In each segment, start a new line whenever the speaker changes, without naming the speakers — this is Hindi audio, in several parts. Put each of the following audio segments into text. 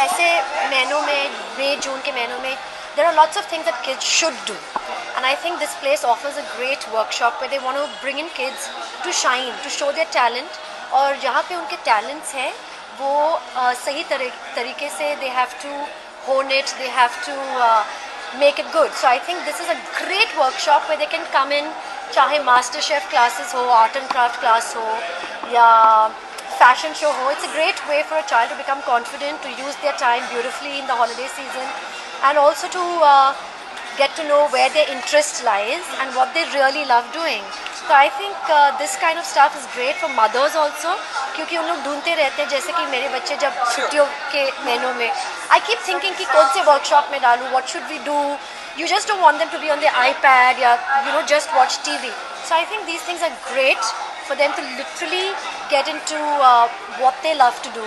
ऐसे महीनों में, मई जून के महीनों में, there are lots of things that kids should do, and I think this place offers a great workshop where they want to bring in kids to shine, to show their talent, और जहाँ पे उनके talents हैं वो सही तरीके से they have to hone it, they have to make it good. So I think this is a great workshop where they can come in, चाहे मास्टर शेफ क्लासेस हो, आर्ट एंड क्राफ्ट क्लास हो या fashion show ho. It's a great way for a child to become confident, to use their time beautifully in the holiday season, and also to get to know where their interest lies and what they really love doing. So I think this kind of stuff is great for mothers also, क्योंकि उन लोग ढूंढते रहते हैं, जैसे कि मेरे बच्चे जब छुट्टियों के महीनों में I keep thinking कि कौन से workshop में डालूँ, what should we do. You just don't want them to be on their iPad या just watch TV. So I think these things are great for them to literally get into what they love to do,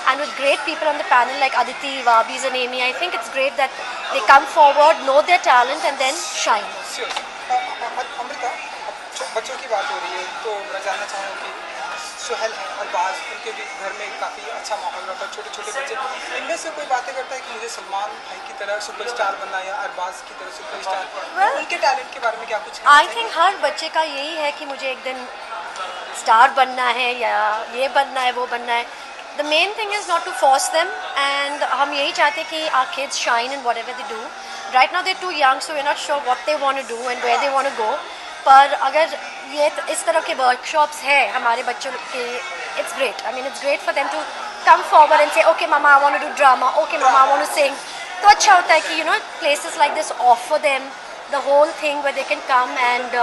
and with great people on the panel like Aditi, Wabis and Amy, I think it's great that they come forward, know their talent and then shine.
Sure. Amrita, बच्चों की बात हो रही है तो मैं जानना चाहूँगा कि सुहेल है, अरबाज, उनके भी घर में काफ़ी अच्छा माहौल रहता है, छोटे छोटे बच्चे, इनमें से कोई बातें करता है कि मुझे सलमान भाई की तरह सुपरस्टार बनना या अरबाज की तरह सुपरस्टार, उनके टैलेंट के बारे में क्या कुछ?
आई थिंक हर बच्चे का यही है कि मुझे एक दिन स्टार बनना है या ये बनना है वो बनना है. The main thing is not to force them, and हम यही चाहते हैं कि our kids shine in whatever they do. Right now they are too young, so we are not sure what they want to do and where they want to go. पर अगर ये इस तरह के वर्कशॉप्स हैं हमारे बच्चों के, it's great. I mean it's great for them to come forward and say okay mama I want to do drama, okay mama I want to sing. तो अच्छा होता है कि places like this offer them the whole thing where they can come and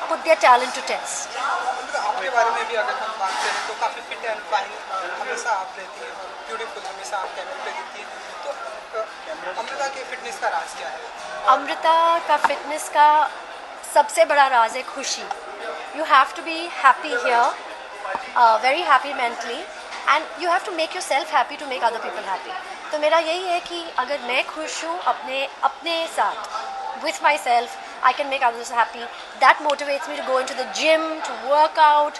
put their talent to test.
आपके बारे में भी अगर हम बात करें तो काफ़ी फिट एंड फाइन हमेशा आप रहती हैं और ब्यूटीफुल हमेशा आप कैमरे पे दिखती हैं. तो अमृता के फिटनेस का राज क्या है?
अमृता का फिटनेस का सबसे बड़ा राज है खुशी. You have to be happy here, very happy mentally, and you have to make yourself happy to make other people happy. तो मेरा यही है कि अगर मैं खुश हूँ अपने साथ, with my self, I can make others happy. That motivates me to go into the gym, to work out.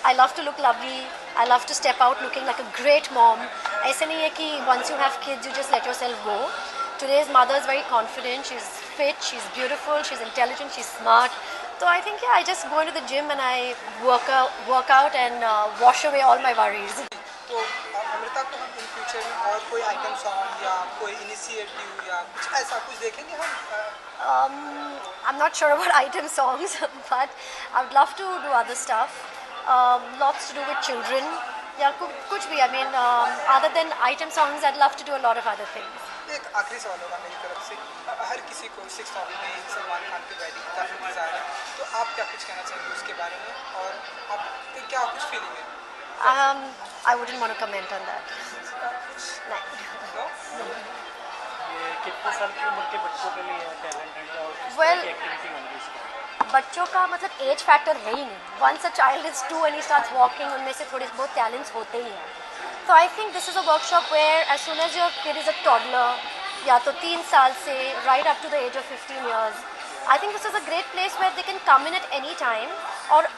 I love to look lovely. I love to step out looking like a great mom. ऐसे नहीं है कि once you have kids, you just let yourself go. Today's mother is very confident. She's fit. She's beautiful. She's intelligent. She's smart. So I think I just go into the gym and I work out and wash away all my worries.
तो अमृता को हम इन फ्यूचर में और कोई आइटम सॉन्ग या कोई इनिशिएटिव या कुछ ऐसा कुछ देखेंगे हम?
I'm not sure about item songs, but I would love to do other stuff. Lots to do with children. Yeah, कुछ भी. I mean, other than item songs, I'd love to do a lot of other things.
एक आखिरी सवाल होगा मेरी तरफ से. हर किसी को 6th ऑफ में सलमान खान की वेडिंग का इंतजार है, तो आप क्या कुछ कहना चाहेंगे उसके बारे में और आप क्या कुछ फीलिंग है?
I wouldn't want to comment on that.
No?
ये कितने साल की उम्र के बच्चों के लिए टैलेंट है और किस
Well,
तरह की एक्टिविटी होंगी इसमें?
बच्चों का मतलब एज फैक्टर है ही नहीं. Once a child is 2 and he starts walking, उनमें से थोड़े बहुत टैलेंट्स होते ही हैं. So I think this is a workshop where as soon as your kid is a toddler, या तो 3 साल से right up to the age of 15 years, I think this is a great place where they can come in at any time. और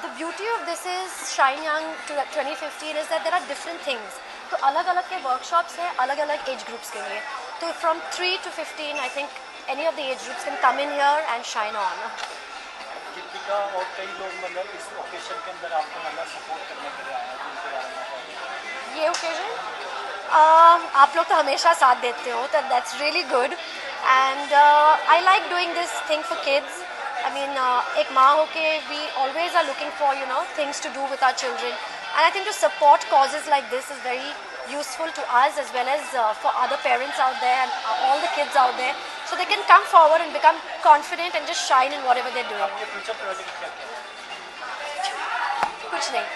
the beauty of this is Shine Young to 2015 is that there are different things. तो अलग अलग के वर्कशॉप्स हैं अलग अलग एज ग्रुप्स के लिए. तो from 3 to 15 I think any of the age groups can come in here and shine on.
Deepika और कई लोग मतलब इस ओकेशन के अंदर आपको मतलब सपोर्ट करने के लिए आए हैं, उनके बारे में बताइए.
ये ओकेजन आप लोग तो हमेशा साथ देते हो, तो that's really good. And I like doing this thing for kids. I mean, एक माँ होके we always are looking for things to do with our children, and I think to support causes like this is very useful to us as well as for other parents out there and all the kids out there, so they can come forward and become confident and just shine in whatever they're doing.
आपके फ्यूचर प्रोजेक्ट क्या क्या है?
कुछ नहीं.